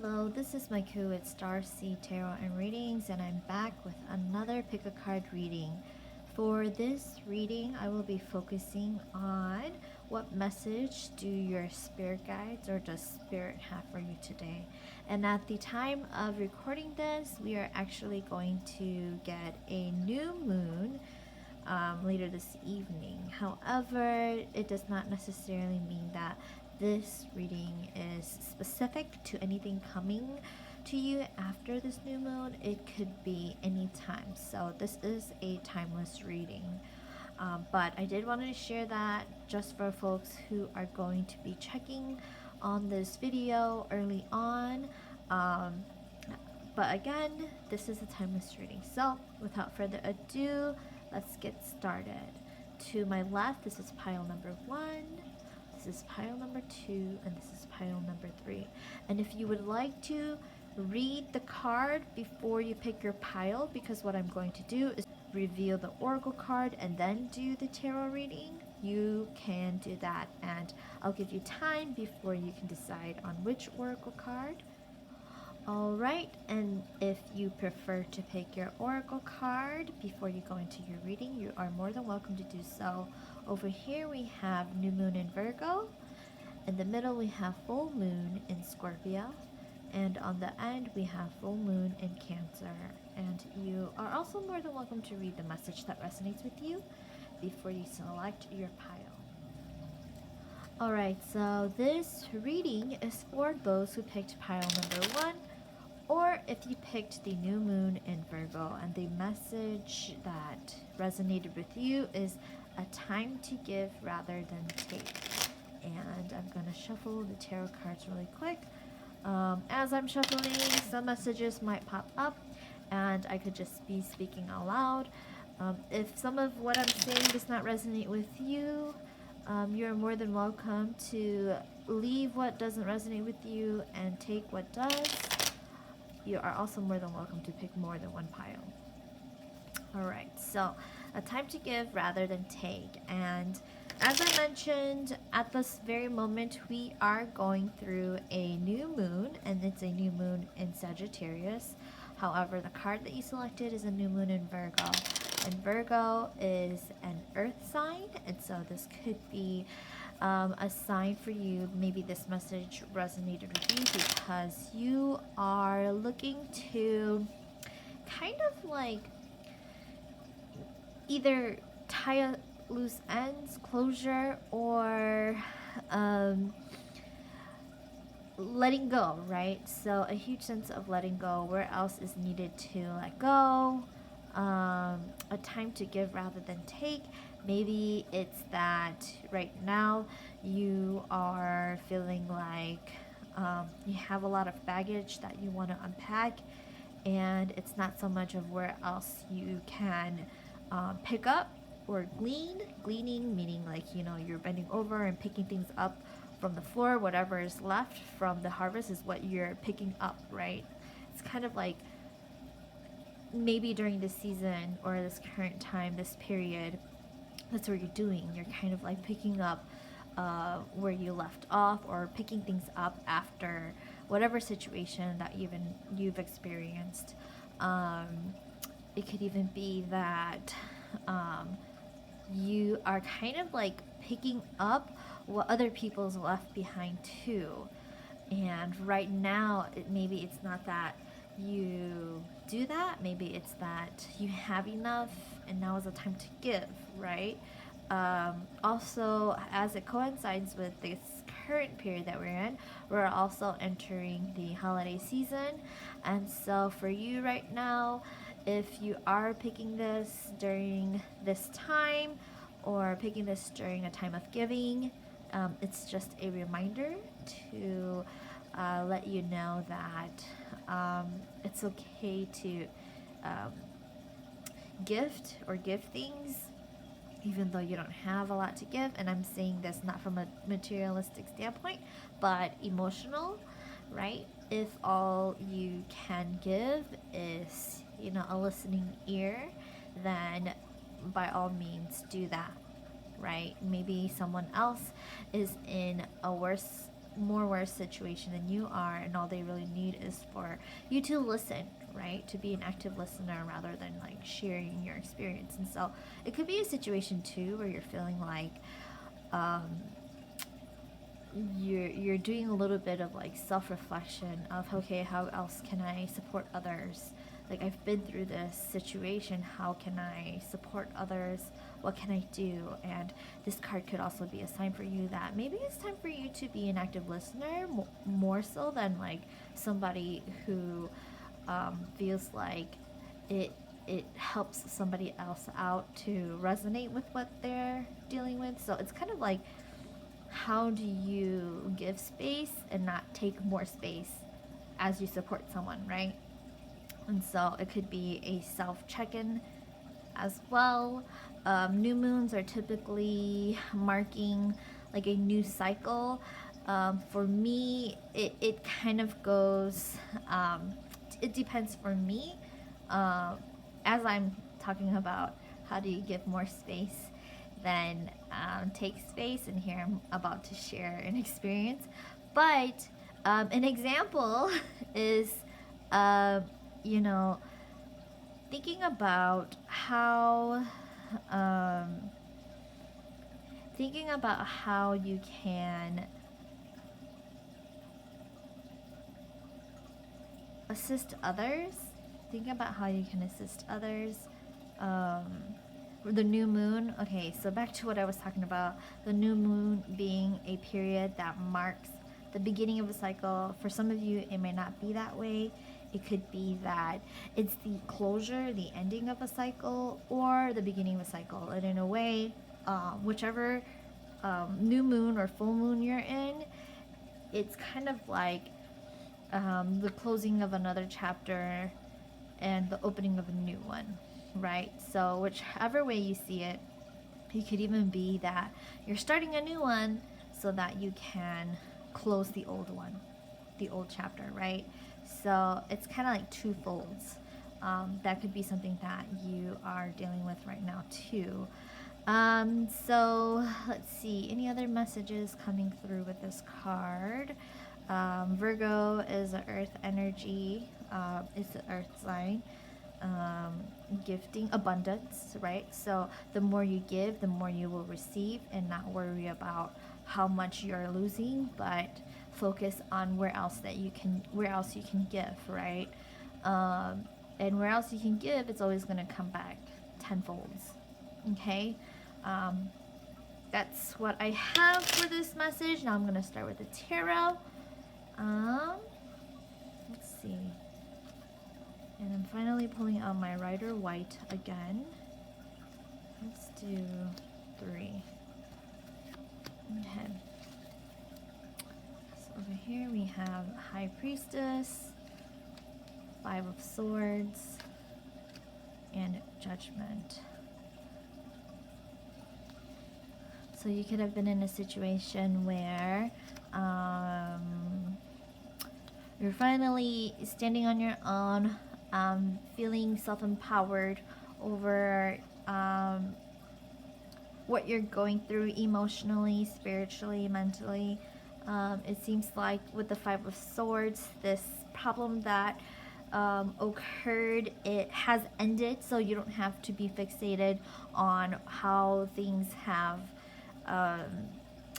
Hello, this is my QUICK Star Seed Tarot and Readings, and I'm back with another pick a card reading. For this reading, I will be focusing on what message do your spirit guides or does spirit have for you today. And at the time of recording this, we are actually going to get a new moon later this evening. However, it does not necessarily mean that this reading is specific to anything coming to you after this new moon. It could be any time. So this is a timeless reading. But I did want to share that just for folks who are going to be checking on this video early on. But again, this is a timeless reading. So without further ado, let's get started. To my left, this is pile number 1. This is pile number 2, and this is pile number 3. And if you would like to read the card before you pick your pile, because what I'm going to do is reveal the oracle card and then do the tarot reading, you can do that, and I'll give you time before you can decide on which oracle card. Alright, and if you prefer to pick your oracle card before you go into your reading, you are more than welcome to do so. Over here we have new moon in Virgo. In the middle we have full moon in Scorpio. And on the end we have full moon in Cancer. And you are also more than welcome to read the message that resonates with you before you select your pile. Alright, so this reading is for those who picked pile number 1, or if you picked the new moon in Virgo, and the message that resonated with you is a time to give rather than take. And I'm going to shuffle the tarot cards really quick. As I'm shuffling, some messages might pop up, and I could just be speaking out loud. If some of what I'm saying does not resonate with you, you're more than welcome to leave what doesn't resonate with you and take what does. You are also more than welcome to pick more than one pile. Alright, so a time to give rather than take. And as I mentioned, at this very moment we are going through a new moon, and it's a new moon in Sagittarius. However, the card that you selected is a new moon in Virgo. And Virgo is an earth sign, and so this could be a sign for you. Maybe this message resonated with you because you are looking to kind of like either tie loose ends, closure, or letting go, right? So a huge sense of letting go. Where else is needed to let go? A time to give rather than take. Maybe it's that right now you are feeling like you have a lot of baggage that you want to unpack, and it's not so much of where else you can pick up or gleaning meaning like, you know, you're bending over and picking things up from the floor. Whatever is left from the harvest is what you're picking up, right? It's kind of like maybe during this season or this current time, this period, that's what you're doing. You're kind of like picking up where you left off, or picking things up after whatever situation that you've experienced. It could even be that you are kind of like picking up what other people's left behind too. And right now, maybe it's not that you do that, maybe it's that you have enough and now is the time to give, right? Also, as it coincides with this current period that we're in, we're also entering the holiday season. And so for you right now, if you are picking this during this time or picking this during a time of giving, it's just a reminder to let you know that it's okay to gift or give things even though you don't have a lot to give. And I'm saying this not from a materialistic standpoint, but emotional, right? If all you can give is, you know, a listening ear, then by all means do that, right? Maybe someone else is in a worse more worse situation than you are, and all they really need is for you to listen, right? To be an active listener rather than like sharing your experience. And so it could be a situation too where you're feeling like you're doing a little bit of like self-reflection of, okay, how else can I support others? Like, I've been through this situation, how can I support others? What can I do? And this card could also be a sign for you that maybe it's time for you to be an active listener, more so than like somebody who feels like it helps somebody else out to resonate with what they're dealing with. So it's kind of like, how do you give space and not take more space as you support someone, right? And so it could be a self-check-in as well. New moons are typically marking like a new cycle. For me, it kind of goes, it depends for me. As I'm talking about how do you give more space than take space, and here I'm about to share an experience. But an example is, you know, thinking about how you can assist others. Think about how you can assist others. The new moon, okay, so back to what I was talking about, the new moon being a period that marks the beginning of a cycle. For some of you, it may not be that way. It could be that it's the closure, the ending of a cycle, or the beginning of a cycle. And in a way, whichever new moon or full moon you're in, it's kind of like the closing of another chapter and the opening of a new one, right? So whichever way you see it, it could even be that you're starting a new one so that you can close the old one, the old chapter, right? So it's kind of like two folds. That could be something that you are dealing with right now too. So let's see, any other messages coming through with this card? Virgo is an earth energy. It's an earth sign. Gifting abundance, right? So the more you give, the more you will receive, and not worry about how much you're losing, but focus on where else you can give, right? And where else you can give, it's always going to come back tenfolds. Okay, that's what I have for this message. Now I'm going to start with the tarot. Let's see. And I'm finally pulling out my Rider White again. Let's do 3. Okay. So over here we have High Priestess, 5 of Swords, and Judgment. So you could have been in a situation where you're finally standing on your own, feeling self-empowered over what you're going through emotionally, spiritually, mentally. It seems like with the 5 of Swords, this problem that occurred, it has ended, so you don't have to be fixated on how things have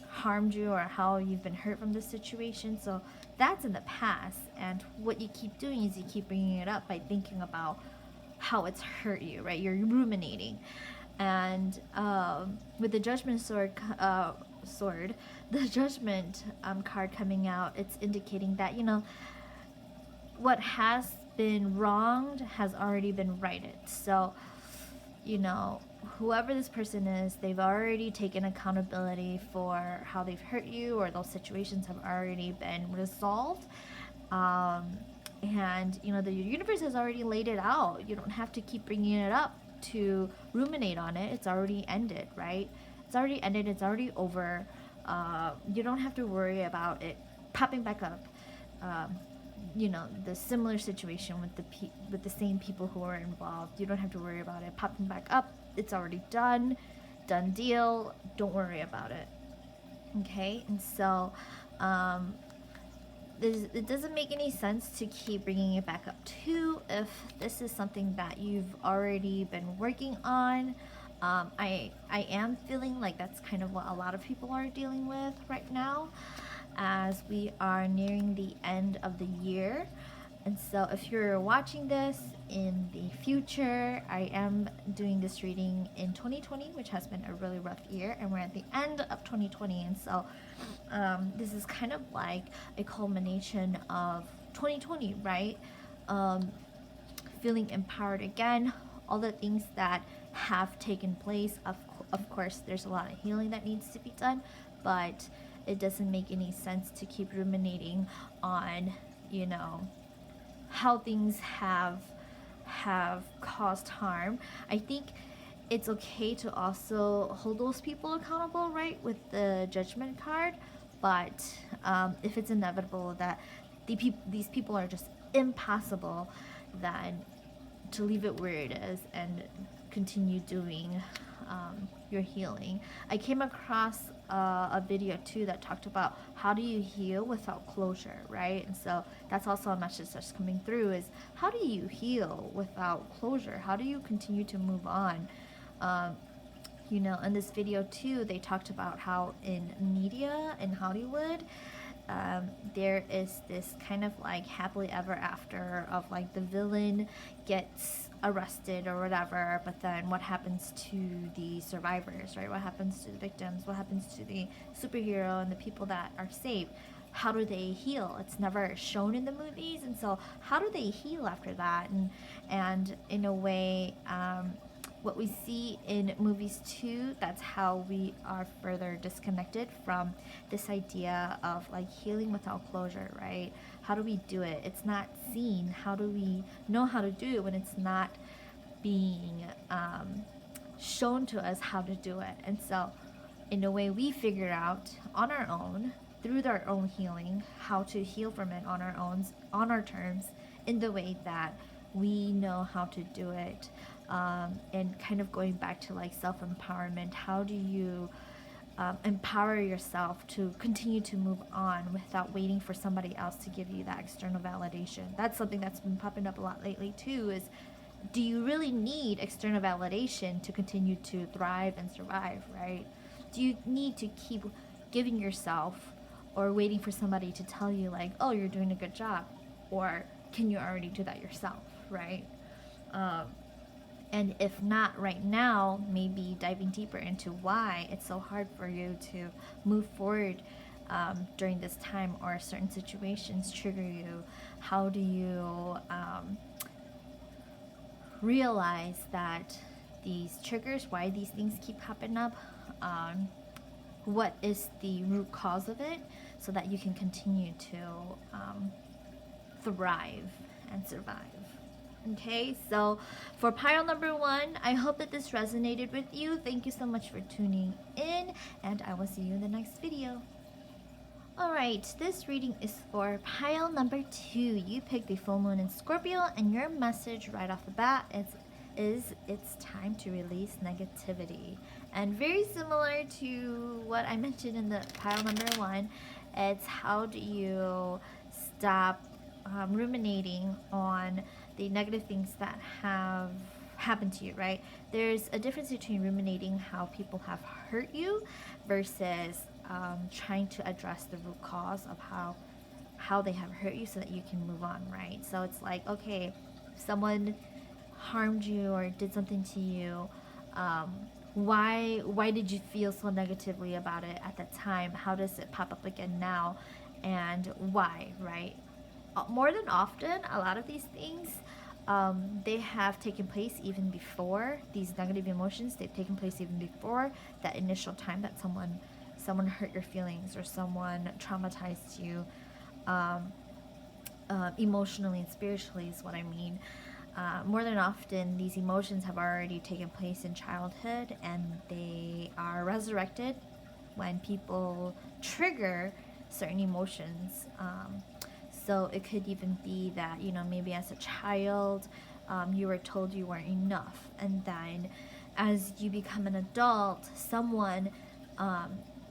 harmed you or how you've been hurt from this situation. So that's in the past, and what you keep doing is you keep bringing it up by thinking about how it's hurt you, right? You're ruminating. And with the Judgment sword, the Judgment card coming out, it's indicating that, you know, what has been wronged has already been righted. So, you know, whoever this person is, they've already taken accountability for how they've hurt you, or those situations have already been resolved. And, you know, the universe has already laid it out. You don't have to keep bringing it up to ruminate on it. It's already ended, right? It's already ended. It's already over. You don't have to worry about it popping back up. You know, the similar situation with the same people who are involved. You don't have to worry about it popping back up. It's already done deal. Don't worry about it. Okay, and so It doesn't make any sense to keep bringing it back up too if this is something that you've already been working on. I am feeling like that's kind of what a lot of people are dealing with right now, as we are nearing the end of the year. And so if you're watching this in the future, I am doing this reading in 2020, which has been a really rough year, and we're at the end of 2020. And so this is kind of like a culmination of 2020, right? Feeling empowered again, all the things that have taken place. Of course, there's a lot of healing that needs to be done, but it doesn't make any sense to keep ruminating on, you know, how things have caused harm. I think it's okay to also hold those people accountable, right, with the judgment card. But if it's inevitable that these people are just impossible, then to leave it where it is and continue doing your healing. I came across a video too that talked about how do you heal without closure, right? And so that's also a message that's coming through, is how do you heal without closure? How do you continue to move on? You know, in this video too, they talked about how in media in Hollywood, there is this kind of like happily ever after of like the villain gets arrested or whatever, but then what happens to the survivors, right? What happens to the victims? What happens to the superhero and the people that are saved? How do they heal? It's never shown in the movies, and so how do they heal after that? And in a way, what we see in movies too, that's how we are further disconnected from this idea of like healing without closure, right? How do we do it? It's not seen. How do we know how to do it when it's not being shown to us how to do it? And so in a way, we figure out on our own, through our own healing, how to heal from it on our own, on our terms, in the way that we know how to do it. And kind of going back to like self-empowerment, how do you empower yourself to continue to move on without waiting for somebody else to give you that external validation? That's something that's been popping up a lot lately too, is do you really need external validation to continue to thrive and survive, right? Do you need to keep giving yourself or waiting for somebody to tell you like, oh, you're doing a good job? Or can you already do that yourself, right? And if not right now, maybe diving deeper into why it's so hard for you to move forward during this time, or certain situations trigger you. How do you realize that these triggers, why these things keep popping up, what is the root cause of it, so that you can continue to thrive and survive. Okay, so for pile number 1, I hope that this resonated with you. Thank you so much for tuning in, and I will see you in the next video. Alright, this reading is for pile number 2. You picked the full moon in Scorpio, and your message right off the bat is it's time to release negativity. And very similar to what I mentioned in the pile number 1, it's how do you stop ruminating on the negative things that have happened to you, right? There's a difference between ruminating how people have hurt you versus trying to address the root cause of how they have hurt you so that you can move on, right? So it's like, okay, someone harmed you or did something to you, why did you feel so negatively about it at that time? How does it pop up again now? And why, right? More than often, a lot of these things, they have taken place even before these negative emotions. They've taken place even before that initial time that someone hurt your feelings or someone traumatized you emotionally and spiritually is what I mean. More than often, these emotions have already taken place in childhood, and they are resurrected when people trigger certain emotions. So it could even be that, you know, maybe as a child, you were told you weren't enough. And then as you become an adult, someone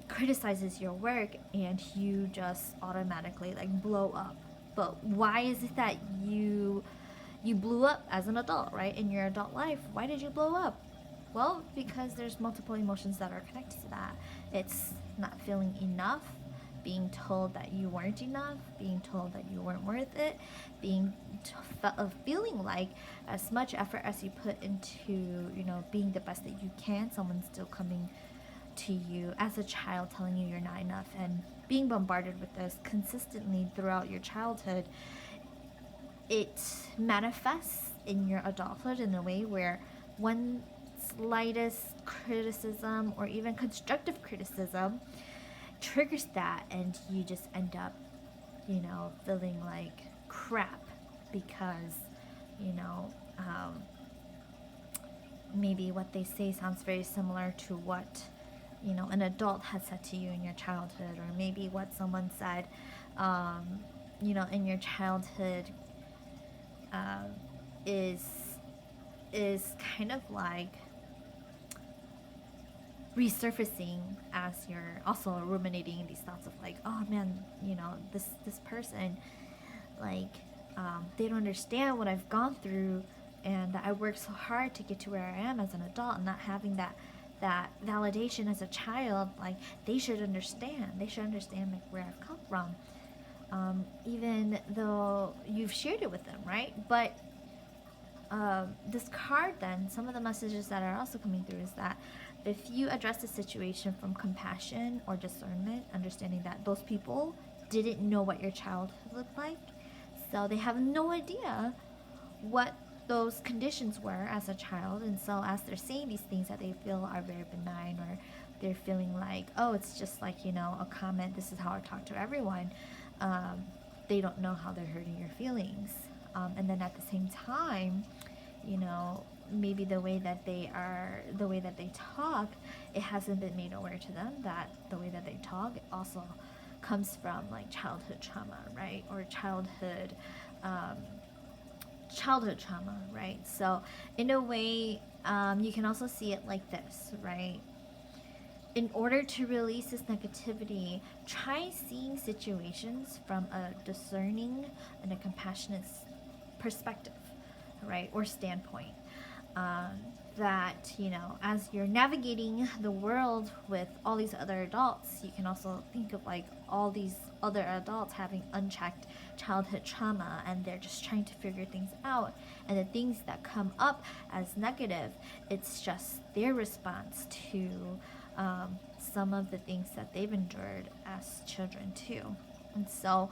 criticizes your work and you just automatically like blow up. But why is it that you blew up as an adult, right? In your adult life, why did you blow up? Well, because there's multiple emotions that are connected to that. It's not feeling enough, being told that you weren't enough, being told that you weren't worth it, feeling like as much effort as you put into, being the best that you can, someone's still coming to you as a child telling you you're not enough, and being bombarded with this consistently throughout your childhood. It manifests in your adulthood in a way where one slightest criticism or even constructive criticism triggers that, and you just end up, feeling like crap because, maybe what they say sounds very similar to what, an adult has said to you in your childhood, or maybe what someone said, in your childhood is kind of like resurfacing as you're also ruminating these thoughts of like, oh man, this person, like, they don't understand what I've gone through, and that I worked so hard to get to where I am as an adult, and not having that validation as a child. Like, they should understand like where I've come from, even though you've shared it with them, right? But this card, then, some of the messages that are also coming through is that if you address the situation from compassion or discernment, understanding that those people didn't know what your childhood looked like, so they have no idea what those conditions were as a child, and so as they're saying these things that they feel are very benign, or they're feeling like, oh, it's just like, a comment, this is how I talk to everyone, they don't know how they're hurting your feelings. And then at the same time, maybe the way that they talk, it hasn't been made aware to them that the way that they talk also comes from like childhood trauma, right? Or childhood trauma, right? So in a way, you can also see it like this, right? In order to release this negativity, try seeing situations from a discerning and a compassionate perspective, right? Or standpoint. That, as you're navigating the world with all these other adults, you can also think of like all these other adults having unchecked childhood trauma, and they're just trying to figure things out, and the things that come up as negative, it's just their response to some of the things that they've endured as children too. And so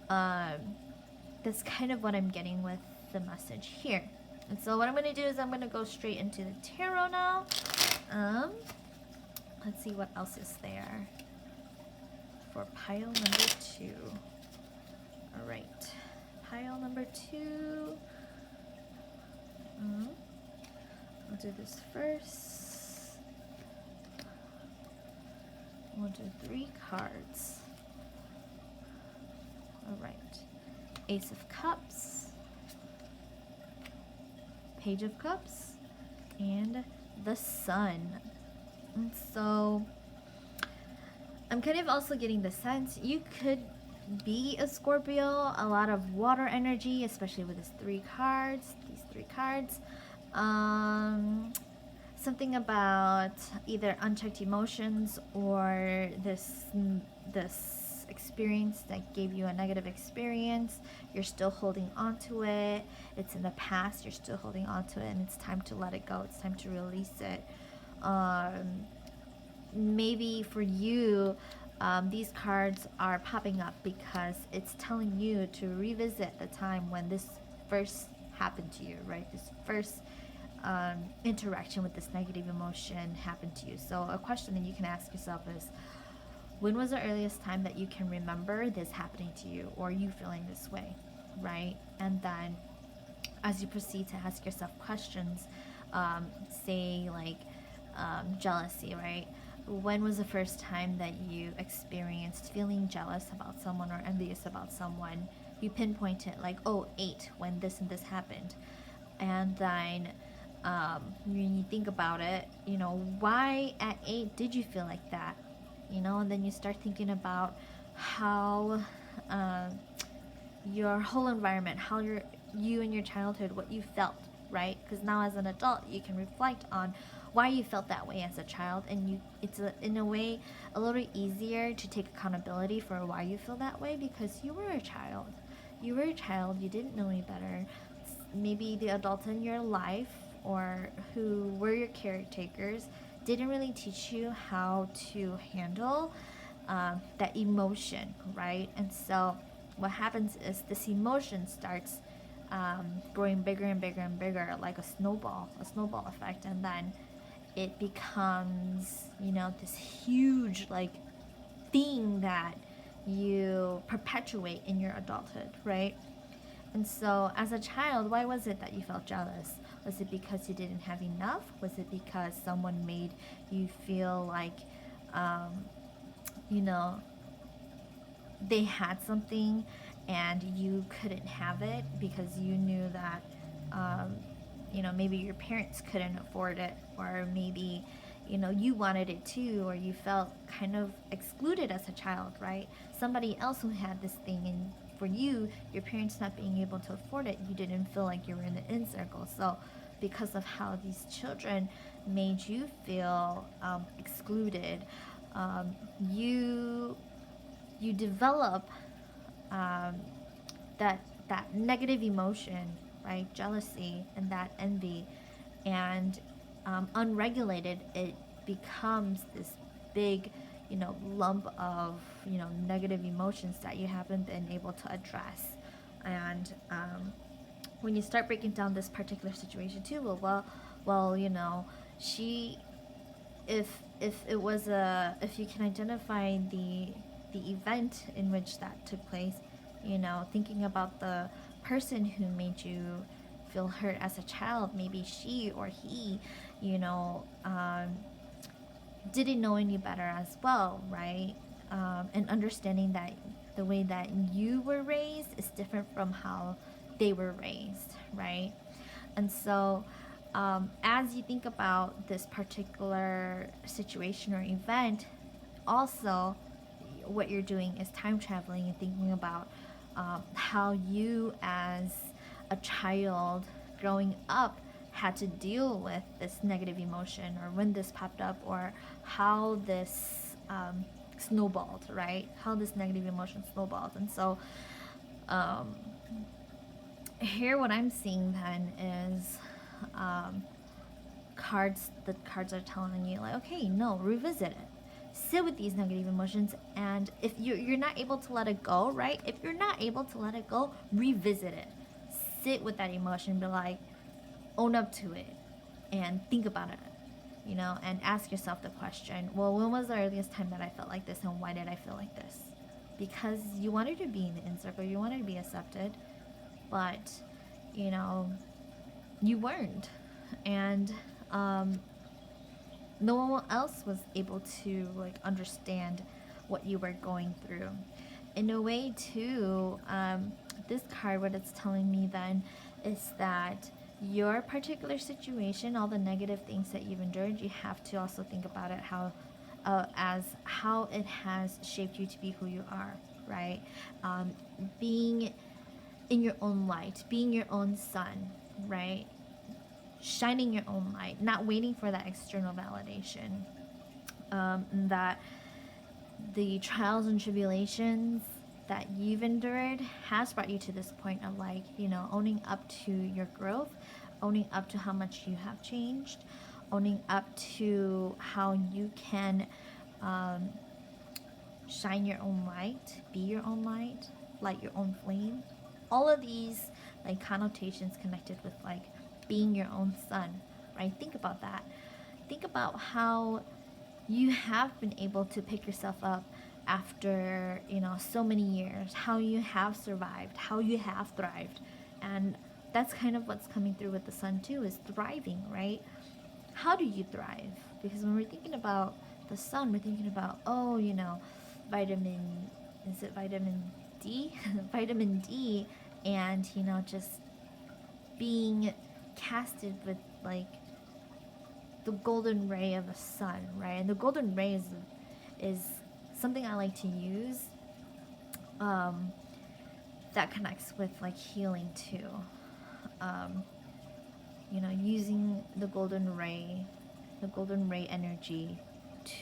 that's kind of what I'm getting with the message here. And so what I'm going to do is I'm going to go straight into the tarot now. Let's see what else is there for pile number 2. All right, pile number 2. I'll do this first. We'll do 3 cards. All right, Ace of Cups, Page of Cups, and the Sun. And so I'm kind of also getting the sense you could be a Scorpio, a lot of water energy, especially with these 3 cards. Something about either unchecked emotions or this experience that gave you a negative experience. You're still holding on to it. It's in the past. You're still holding on to it, and it's time to let it go. It's time to release it. Maybe for you, these cards are popping up because it's telling you to revisit the time when this first happened to you, right? This first interaction with this negative emotion happened to you. So a question that you can ask yourself is, when was the earliest time that you can remember this happening to you, or you feeling this way, right? And then as you proceed to ask yourself questions, say like jealousy, right? When was the first time that you experienced feeling jealous about someone or envious about someone? You pinpoint it like, oh, 8, when this and this happened. And then when you think about it, why at 8 did you feel like that? you know, and then you start thinking about how your whole environment, how you in your childhood, what you felt, right? Because now as an adult, you can reflect on why you felt that way as a child, and it's in a way a little easier to take accountability for why you feel that way, because you were a child. You were a child, you didn't know any better. Maybe the adults in your life or who were your caretakers didn't really teach you how to handle that emotion, right? And so what happens is this emotion starts growing bigger and bigger and bigger, like a snowball effect, and then it becomes, you know, this huge like thing that you perpetuate in your adulthood, right? And so as a child, why was it that you felt jealous? Was it because you didn't have enough? Was it because someone made you feel like, you know, they had something and you couldn't have it because you knew that, you know, maybe your parents couldn't afford it, or maybe, you know, you wanted it too, or you felt kind of excluded as a child, right? Somebody else who had this thing, and for you, your parents not being able to afford it, you didn't feel like you were in the in circle. So because of how these children made you feel excluded, you develop that negative emotion, right? Jealousy and that envy, and unregulated, it becomes this big, you know, lump of, you know, negative emotions that you haven't been able to address. And when you start breaking down this particular situation too, well, you know, she, if it was if you can identify the event in which that took place, you know, thinking about the person who made you feel hurt as a child, maybe she or he, you know, didn't know any better as well, right? And understanding that the way that you were raised is different from how they were raised, right? And so as you think about this particular situation or event, also what you're doing is time traveling and thinking about how you as a child growing up had to deal with this negative emotion, or when this popped up, or how this snowballed, right? How this negative emotion snowballed. And so here what I'm seeing then is the cards are telling you like, okay, no, revisit it. Sit with these negative emotions, and if you're not able to let it go, right? If you're not able to let it go, revisit it. Sit with that emotion, be like, own up to it, and think about it, you know, and ask yourself the question, well, when was the earliest time that I felt like this, and why did I feel like this? Because you wanted to be in the in circle, you wanted to be accepted, but, you know, you weren't. And no one else was able to like understand what you were going through. In a way too, this card, what it's telling me then is that your particular situation, all the negative things that you've endured, you have to also think about it as how it has shaped you to be who you are, right? Being in your own light, being your own sun, right? Shining your own light, not waiting for that external validation. That the trials and tribulations that you've endured has brought you to this point of like, you know, owning up to your growth, owning up to how much you have changed, owning up to how you can shine your own light, be your own light, light your own flame. All of these like connotations connected with like being your own sun, right? Think about that. Think about how you have been able to pick yourself up after, you know, so many years, how you have survived, how you have thrived. And that's kind of what's coming through with the sun too, is thriving, right? How do you thrive? Because when we're thinking about the sun, we're thinking about, oh, you know, vitamin D? Vitamin D, and, you know, just being casted with like the golden ray of the sun, right? And the golden ray is something I like to use that connects with like healing too. You know, using the golden ray energy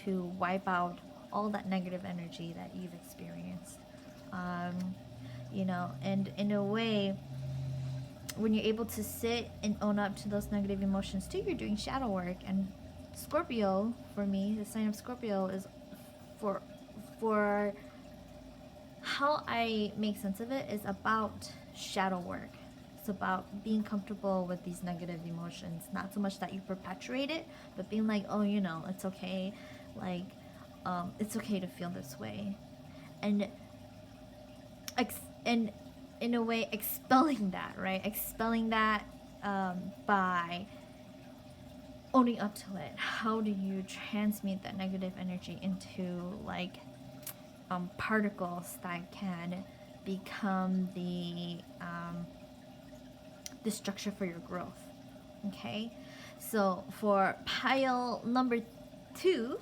to wipe out all that negative energy that you've experienced. You know, and in a way, when you're able to sit and own up to those negative emotions too, you're doing shadow work. And Scorpio, for me, the sign of Scorpio is for how I make sense of it is about shadow work. It's about being comfortable with these negative emotions. Not so much that you perpetuate it, but being like, oh, you know, it's okay. Like, it's okay to feel this way. And in a way, expelling that, right? Expelling that by owning up to it. How do you transmute that negative energy into like particles that can become the structure for your growth? Okay, so for pile number two,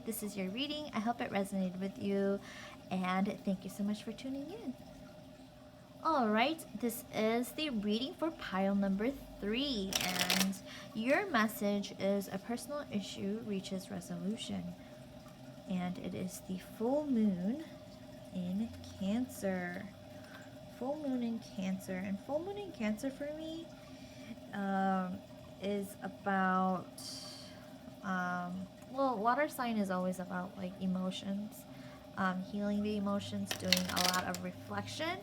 this is your reading. I hope it resonated with you, and thank you so much for tuning in. Alright, this is the reading for pile number 3, and your message is a personal issue reaches resolution. And it is the full moon in Cancer. Full moon in Cancer. And full moon in Cancer for me is about, well, water sign is always about like emotions, healing the emotions, doing a lot of reflection.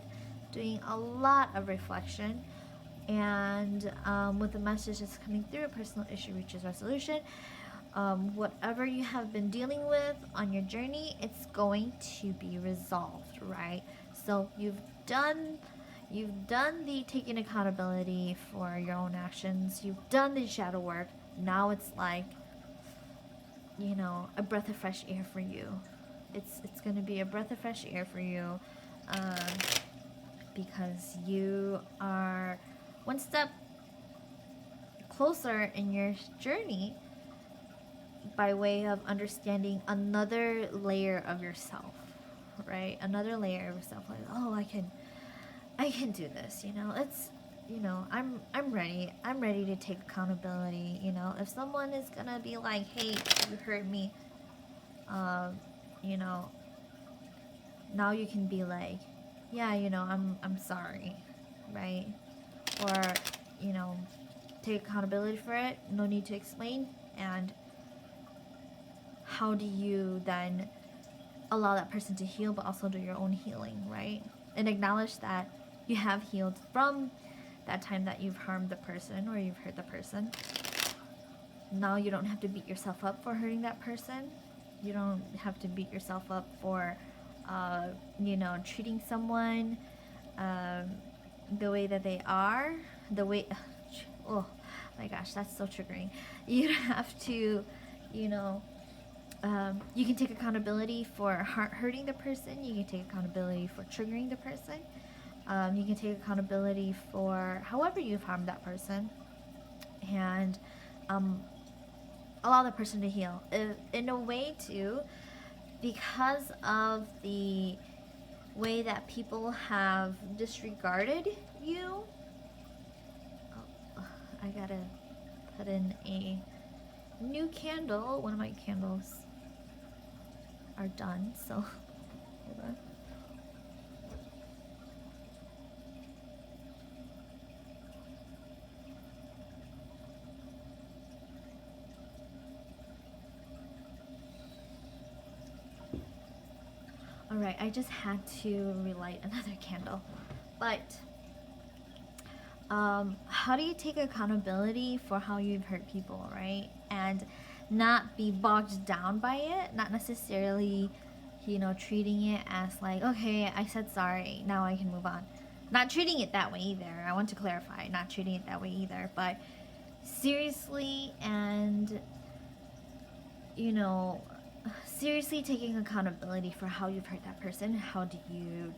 And with the message that's coming through, a personal issue reaches resolution. Whatever you have been dealing with on your journey, it's going to be resolved, right? So you've done the taking accountability for your own actions. You've done the shadow work. Now it's like, you know, a breath of fresh air for you. It's going to be a breath of fresh air for you, because you are one step closer in your journey by way of understanding another layer of yourself, right? Another layer of yourself, like, oh, I can do this, you know. It's, you know, I'm ready to take accountability. You know, if someone is gonna be like, hey, you hurt me, you know, now you can be like, yeah, you know, I'm sorry, right? Or, you know, take accountability for it, no need to explain. And how do you then allow that person to heal, but also do your own healing, right? And acknowledge that you have healed from that time that you've harmed the person or you've hurt the person. Now you don't have to beat yourself up for hurting that person. You don't have to beat yourself up for, you know, treating someone the way that they are. Oh my gosh, that's so triggering. You don't have to, you know, you can take accountability for hurting the person. You can take accountability for triggering the person. You can take accountability for however you've harmed that person, and allow the person to heal. In a way too, because of the way that people have disregarded you. Oh, I gotta put in a new candle. One of my candles are done, so hold on. Alright, I just had to relight another candle. But how do you take accountability for how you've hurt people, right? And not be bogged down by it, not necessarily, you know, treating it as like, okay, I said sorry, now I can move on. Not treating it that way either. I want to clarify, not treating it that way either, but seriously, and, you know, seriously taking accountability for how you've hurt that person. How do you,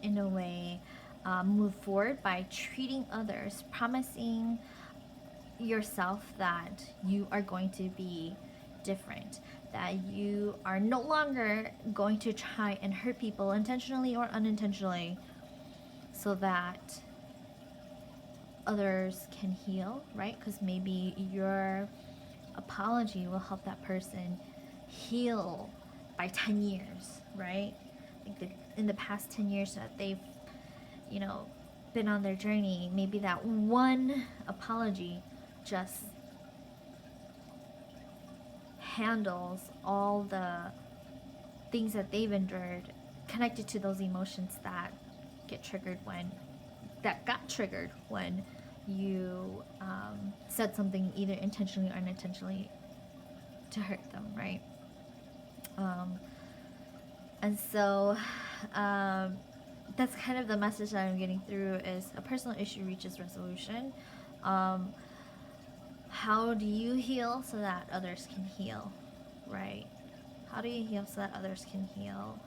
in a way, move forward by treating others, promising yourself that you are going to be different, that you are no longer going to try and hurt people intentionally or unintentionally so that others can heal, right? Because maybe your apology will help that person heal by 10 years, right? Like in the past 10 years that they've, been on their journey, maybe that one apology just handles all the things that they've endured connected to those emotions that got triggered when you said something either intentionally or unintentionally to hurt them, right? And so that's kind of the message that I'm getting through is a personal issue reaches resolution. How do you heal so that others can heal, right? How do you heal so that others can heal?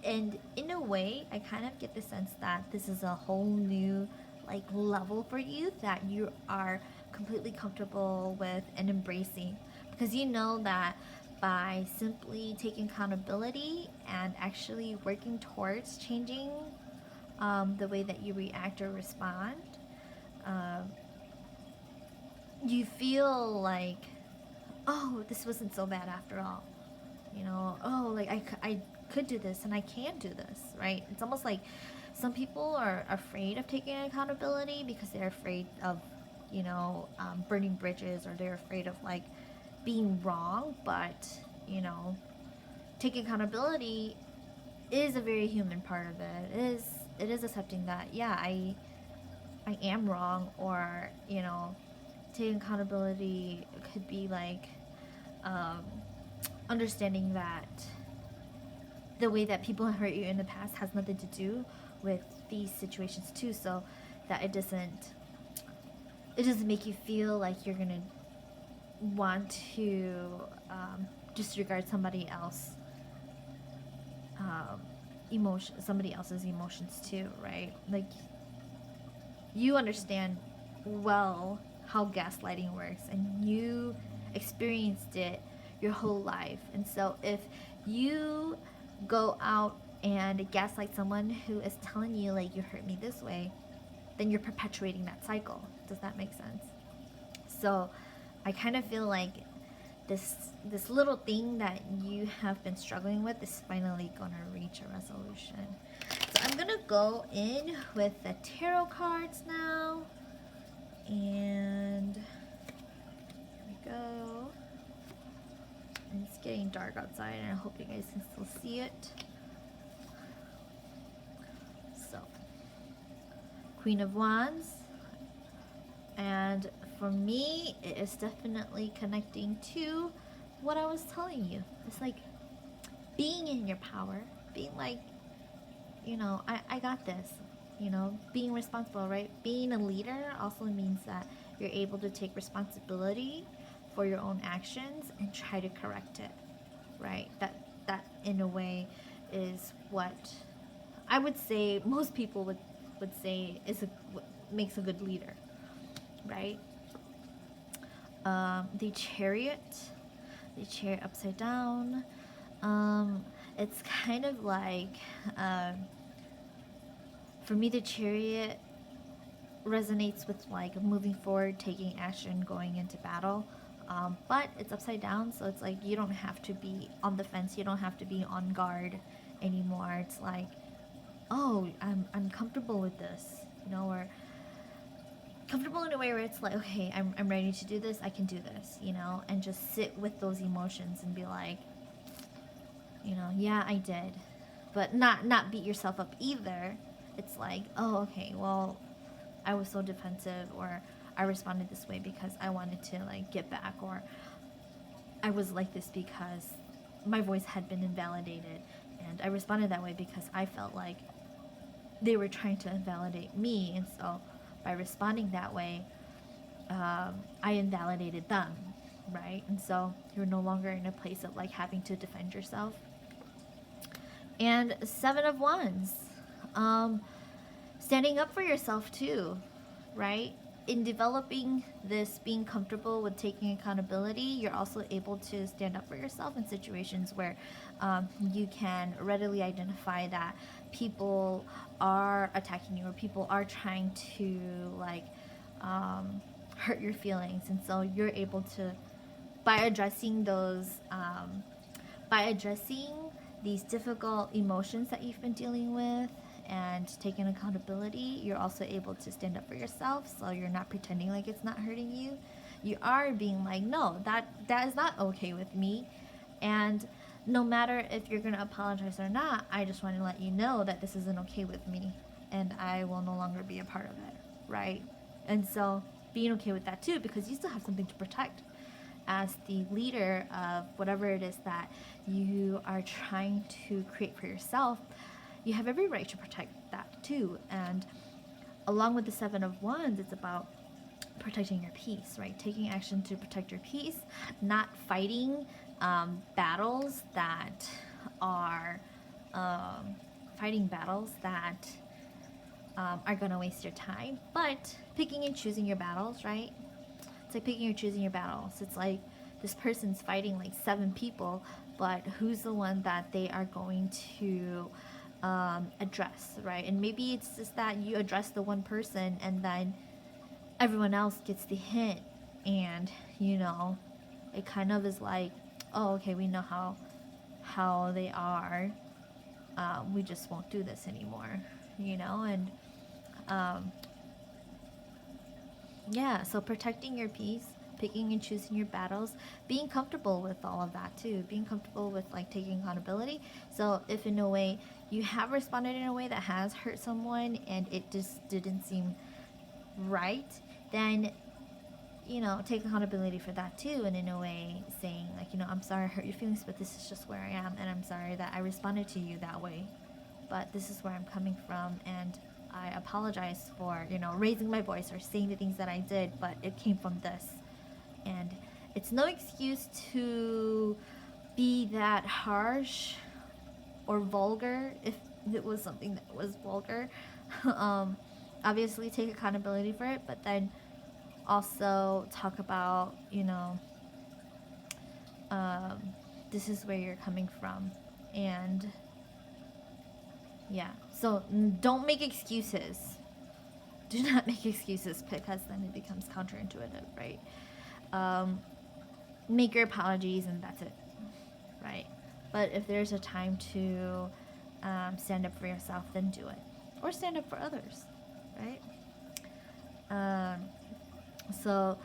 And in a way, I kind of get the sense that this is a whole new level for you that you are completely comfortable with and embracing, because you know that by simply taking accountability and actually working towards changing the way that you react or respond, you feel like, oh, this wasn't so bad after all. I could do this and I can do this, right? It's almost like some people are afraid of taking accountability because they're afraid of, burning bridges, or they're afraid of being wrong. But, taking accountability is a very human part of it. It is accepting that, yeah, I am wrong, or, taking accountability could be understanding that the way that people have hurt you in the past has nothing to do with these situations too, so that it doesn't make you feel like you're gonna want to disregard somebody else's emotions too, right? Like, you understand well how gaslighting works, and you experienced it your whole life. And so if you go out and gaslight someone who is telling you you hurt me this way, then you're perpetuating that cycle. Does that make sense? So I kind of feel like this little thing that you have been struggling with is finally gonna reach a resolution. So I'm gonna go in with the tarot cards now, and here we go. And it's getting dark outside, and I hope you guys can still see it. So, Queen of Wands. And for me, it is definitely connecting to what I was telling you. It's being in your power, being I got this, being responsible, right? Being a leader also means that you're able to take responsibility for your own actions and try to correct it, right? That in a way is what I would say most people would say makes a good leader, right? The chariot upside down. It's kind of for me, the chariot resonates with moving forward, taking action, going into battle. But it's upside down, so it's you don't have to be on the fence, you don't have to be on guard anymore. It's oh, I'm comfortable with this, or comfortable in a way where it's okay, I'm ready to do this, I can do this, and just sit with those emotions and be yeah, I did, but not beat yourself up either. It's oh, okay, well, I was so defensive, or I responded this way because I wanted to get back, or I was like this because my voice had been invalidated, and I responded that way because I felt like they were trying to invalidate me, and so by responding that way, I invalidated them, right? And so you're no longer in a place of having to defend yourself. And 7 of Wands, standing up for yourself too, right? in developing this being comfortable with taking accountability, you're also able to stand up for yourself in situations where you can readily identify that people are attacking you or people are trying to like hurt your feelings. And so you're able to, by addressing these difficult emotions that you've been dealing with and taking accountability, you're also able to stand up for yourself. So you're not pretending like it's not hurting you. You are being like, no, that is not okay with me. And no matter if you're going to apologize or not, I just want to let you know that this isn't okay with me and I will no longer be a part of it, right? And so being okay with that too, because you still have something to protect. As the leader of whatever it is that you are trying to create for yourself, you have every right to protect that too. And along with the Seven of Wands, it's about protecting your peace, right? Taking action to protect your peace, not fighting battles that are going to waste your time, but picking and choosing your battles, right? It's like picking or choosing your battles. It's like this person's fighting like 7 people, but who's the one that they are going to address, right? And maybe it's just that you address the one person and then everyone else gets the hint, and you know, it kind of is like, oh, okay, we know how they are. We just won't do this anymore, you know? And yeah, so protecting your peace, picking and choosing your battles, being comfortable with all of that too, being comfortable with like taking accountability. So if in a way you have responded in a way that has hurt someone and it just didn't seem right, then, you know, take accountability for that too, and in a way saying like, you know, I'm sorry I hurt your feelings, but this is just where I am, and I'm sorry that I responded to you that way, but this is where I'm coming from, and I apologize for, you know, raising my voice or saying the things that I did, but it came from this. And it's no excuse to be that harsh or vulgar if it was something that was vulgar. Obviously take accountability for it, but then also talk about, you know, this is where you're coming from. And yeah, so don't make excuses. Do not make excuses, because then it becomes counterintuitive, right? Make your apologies and that's it, right? But if there's a time to stand up for yourself, then do it. Or stand up for others, right? So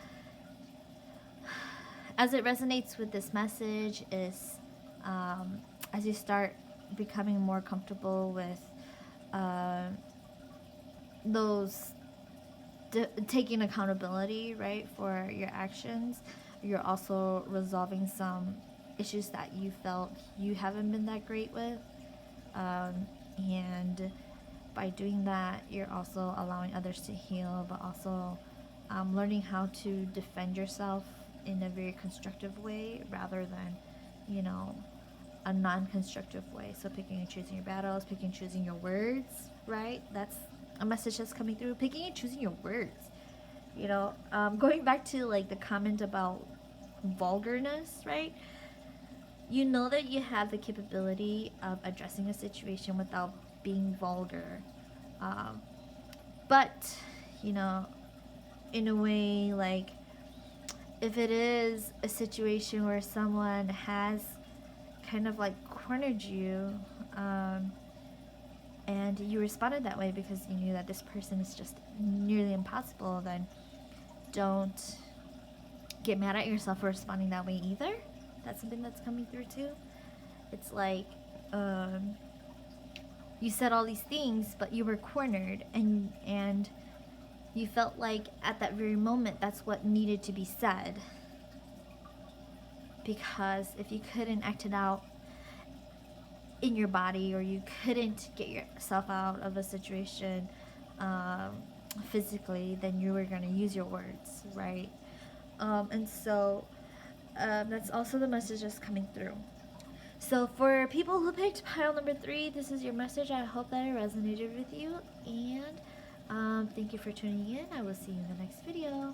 as it resonates with this message is as you start becoming more comfortable with those taking accountability, right, for your actions, you're also resolving some issues that you felt you haven't been that great with, and by doing that you're also allowing others to heal, but also learning how to defend yourself in a very constructive way rather than, you know, a non-constructive way. So picking and choosing your battles, picking and choosing your words, right? That's a message that's coming through. Picking and choosing your words, you know. Going back to like the comment about vulgarness, right? You know that you have the capability of addressing a situation without being vulgar, but you know, in a way, like if it is a situation where someone has kind of like cornered you, and you responded that way because you knew that this person is just nearly impossible, then don't get mad at yourself for responding that way either. That's something that's coming through too. It's like you said all these things, but you were cornered, and you felt like at that very moment that's what needed to be said. Because if you couldn't act it out in your body, or you couldn't get yourself out of a situation physically, then you were going to use your words, right? And so that's also the message that's coming through. So for people who picked pile number 3, this is your message. I hope that it resonated with you, and Thank you for tuning in. I will see you in the next video.